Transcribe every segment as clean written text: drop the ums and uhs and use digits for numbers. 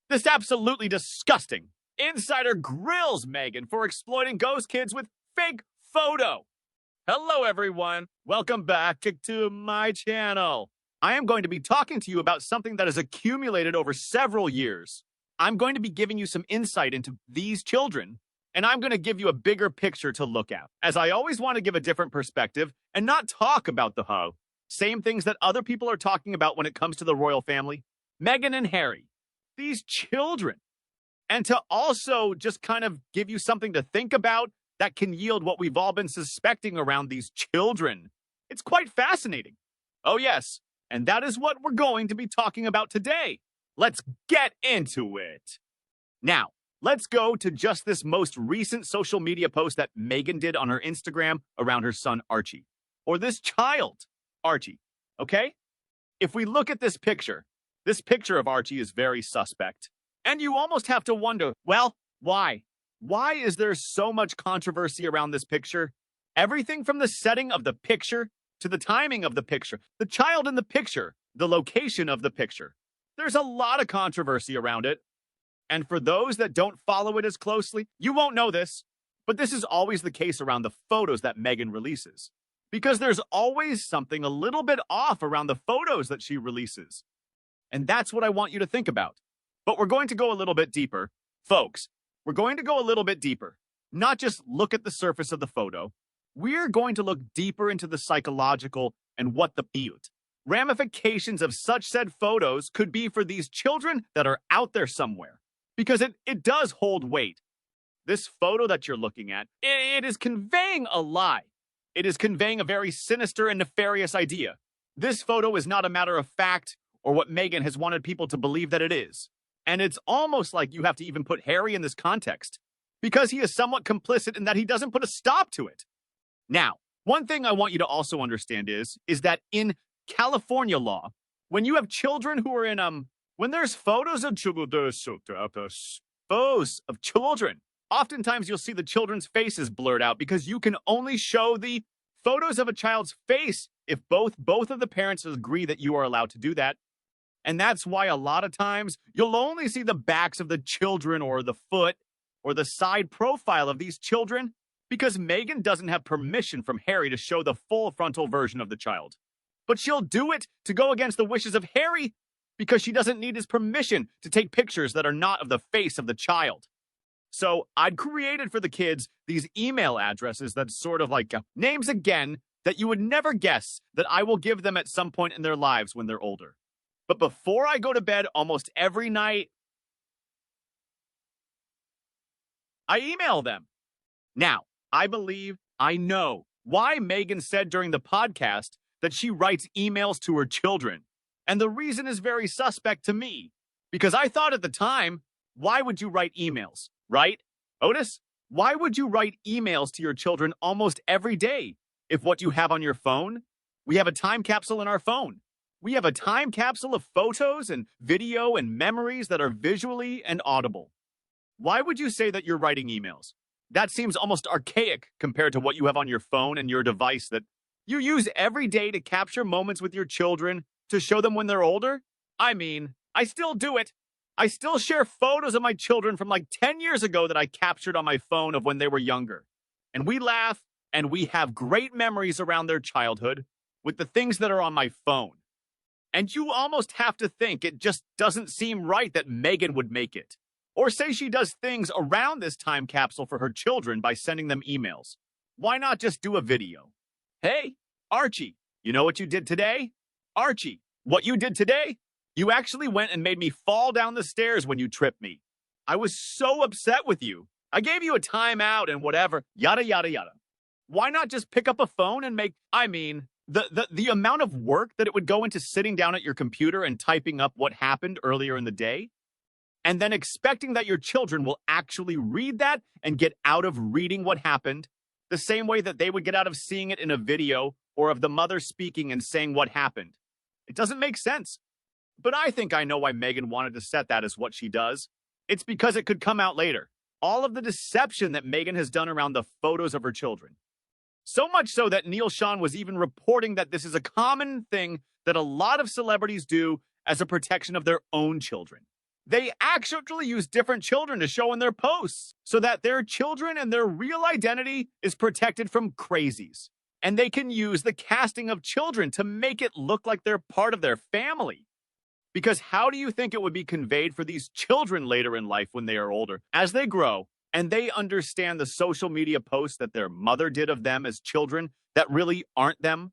This absolutely disgusting insider grills Meghan for exploiting ghost kids with fake photo. Hello, everyone. Welcome back to my channel. I am going to be talking to you about something that has accumulated over several years. I'm going to be giving you some insight into these children, and I'm going to give you a bigger picture to look at, as I always want to give a different perspective and not talk about the same things that other people are talking about when it comes to the royal family. Meghan and Harry, these children. And to also just kind of give you something to think about that can yield what we've all been suspecting around these children. It's quite fascinating. Oh, yes. And that is what we're going to be talking about today. Let's get into it. Now, let's go to just this most recent social media post that Meghan did on her Instagram around her son, Archie. Or this child, Archie. Okay? If we look at this picture of Archie is very suspect. And you almost have to wonder, well, why? Why is there so much controversy around this picture? Everything from the setting of the picture to the timing of the picture, the child in the picture, the location of the picture. There's a lot of controversy around it. And for those that don't follow it as closely, you won't know this, but this is always the case around the photos that Meghan releases. Because there's always something a little bit off around the photos that she releases. And that's what I want you to think about. But we're going to go a little bit deeper. Folks, we're going to go a little bit deeper. Not just look at the surface of the photo. We're going to look deeper into the psychological and what the ramifications of such said photos could be for these children that are out there somewhere. Because it does hold weight. This photo that you're looking at, it is conveying a lie. It is conveying a very sinister and nefarious idea. This photo is not a matter of fact or what Meghan has wanted people to believe that it is. And it's almost like you have to even put Harry in this context, because he is somewhat complicit in that he doesn't put a stop to it. Now, one thing I want you to also understand is that in California law, when you have children who are in, when there's photos of children, oftentimes you'll see the children's faces blurred out because you can only show the photos of a child's face if both of the parents agree that you are allowed to do that. And that's why a lot of times you'll only see the backs of the children or the foot or the side profile of these children because Meghan doesn't have permission from Harry to show the full frontal version of the child. But she'll do it to go against the wishes of Harry because she doesn't need his permission to take pictures that are not of the face of the child. So I'd created for the kids these email addresses that's sort of like names again that you would never guess that I will give them at some point in their lives when they're older. But before I go to bed almost every night, I email them. Now, I know why Meghan said during the podcast that she writes emails to her children. And the reason is very suspect to me. Because I thought at the time, why would you write emails, right? Otis, why would you write emails to your children almost every day if what you have on your phone? We have a time capsule in our phone. We have a time capsule of photos and video and memories that are visually and audible. Why would you say that you're writing emails? That seems almost archaic compared to what you have on your phone and your device that you use every day to capture moments with your children to show them when they're older. I mean, I still do it. I still share photos of my children from like 10 years ago that I captured on my phone of when they were younger. And we laugh and we have great memories around their childhood with the things that are on my phone. And you almost have to think it just doesn't seem right that Meghan would make it. Or say she does things around this time capsule for her children by sending them emails. Why not just do a video? Hey, Archie, you know what you did today? Archie, what you did today? You actually went and made me fall down the stairs when you tripped me. I was so upset with you. I gave you a timeout and whatever, yada, yada, yada. Why not just pick up a phone and make, the amount of work that it would go into sitting down at your computer and typing up what happened earlier in the day, and then expecting that your children will actually read that and get out of reading what happened the same way that they would get out of seeing it in a video or of the mother speaking and saying what happened. It doesn't make sense. But I think I know why Meghan wanted to set that as what she does. It's because it could come out later. All of the deception that Meghan has done around the photos of her children. So much so that Neil Sean was even reporting that this is a common thing that a lot of celebrities do as a protection of their own children. They actually use different children to show in their posts so that their children and their real identity is protected from crazies. And they can use the casting of children to make it look like they're part of their family. Because how do you think it would be conveyed for these children later in life when they are older, as they grow, and they understand the social media posts that their mother did of them as children that really aren't them?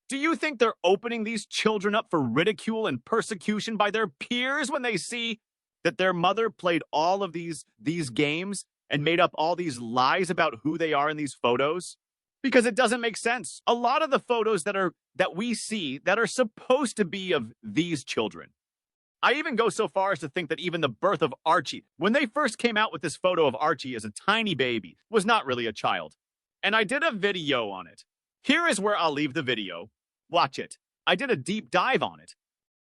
Do you think they're opening these children up for ridicule and persecution by their peers when they see that their mother played all of these games and made up all these lies about who they are in these photos? Because it doesn't make sense. A lot of the photos that we see that are supposed to be of these children. I even go so far as to think that even the birth of Archie, when they first came out with this photo of Archie as a tiny baby, was not really a child. And I did a video on it. Here is where I'll leave the video. Watch it. I did a deep dive on it.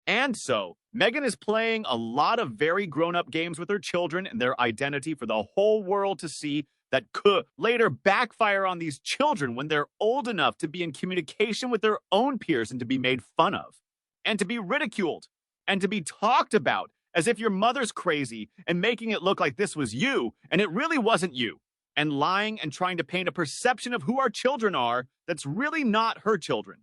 And so, Meghan is playing a lot of very grown-up games with her children and their identity for the whole world to see that could later backfire on these children when they're old enough to be in communication with their own peers and to be made fun of, and to be ridiculed, and to be talked about as if your mother's crazy and making it look like this was you, and it really wasn't you, and lying and trying to paint a perception of who our children are that's really not her children.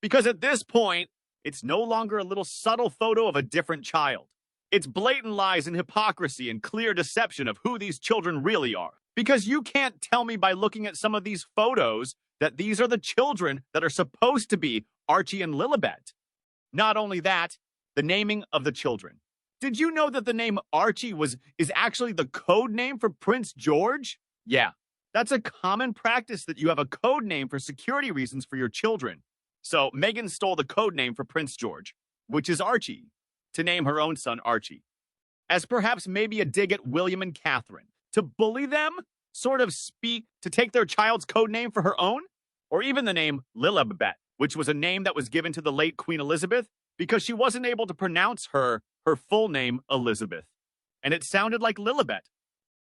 Because at this point, it's no longer a little subtle photo of a different child. It's blatant lies and hypocrisy and clear deception of who these children really are. Because you can't tell me by looking at some of these photos that these are the children that are supposed to be Archie and Lilibet. Not only that, the naming of the children. Did you know that the name Archie is actually the code name for Prince George? Yeah, that's a common practice that you have a code name for security reasons for your children. So Meghan stole the code name for Prince George, which is Archie, to name her own son Archie, as perhaps maybe a dig at William and Catherine, to bully them, sort of speak, to take their child's code name for her own, or even the name Lilibet, which was a name that was given to the late Queen Elizabeth because she wasn't able to pronounce her full name Elizabeth, and it sounded like Lilibet.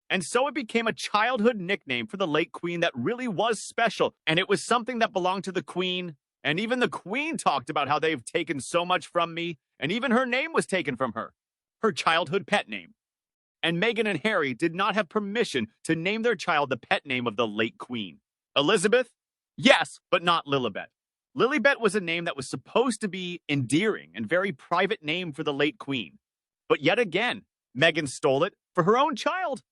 And so it became a childhood nickname for the late Queen that really was special, and it was something that belonged to the Queen. And even the Queen talked about how they've taken so much from me, and even her name was taken from her childhood pet name. And Meghan and Harry did not have permission to name their child the pet name of the late Queen. Elizabeth? Yes, but not Lilibet. Lilibet was a name that was supposed to be endearing and very private name for the late Queen. But yet again, Meghan stole it for her own child.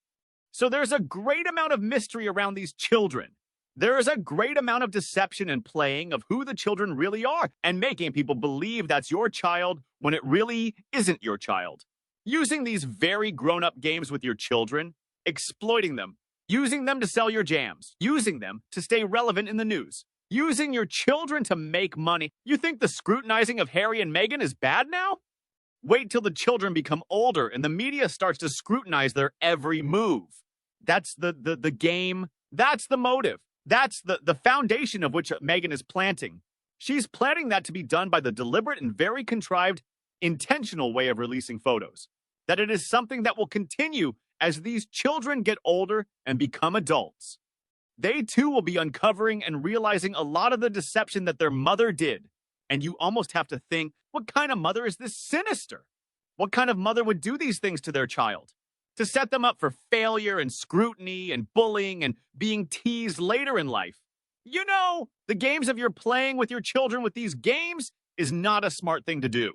So there's a great amount of mystery around these children. There is a great amount of deception and playing of who the children really are and making people believe that's your child when it really isn't your child. Using these very grown-up games with your children, exploiting them, using them to sell your jams, using them to stay relevant in the news, using your children to make money. You think the scrutinizing of Harry and Meghan is bad now? Wait till the children become older and the media starts to scrutinize their every move. That's the game. That's the motive. That's the foundation of which Meghan is planting. She's planning that to be done by the deliberate and very contrived, intentional way of releasing photos. That it is something that will continue as these children get older and become adults. They too will be uncovering and realizing a lot of the deception that their mother did. And you almost have to think, what kind of mother is this sinister? What kind of mother would do these things to their child? To set them up for failure and scrutiny and bullying and being teased later in life. You know, the games of your playing with your children with these games is not a smart thing to do.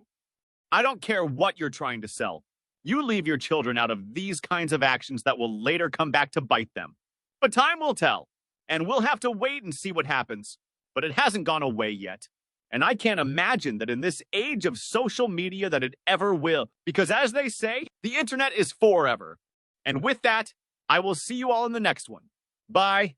I don't care what you're trying to sell. You leave your children out of these kinds of actions that will later come back to bite them. But time will tell, and we'll have to wait and see what happens. But it hasn't gone away yet. And I can't imagine that in this age of social media that it ever will. Because as they say, the internet is forever. And with that, I will see you all in the next one. Bye.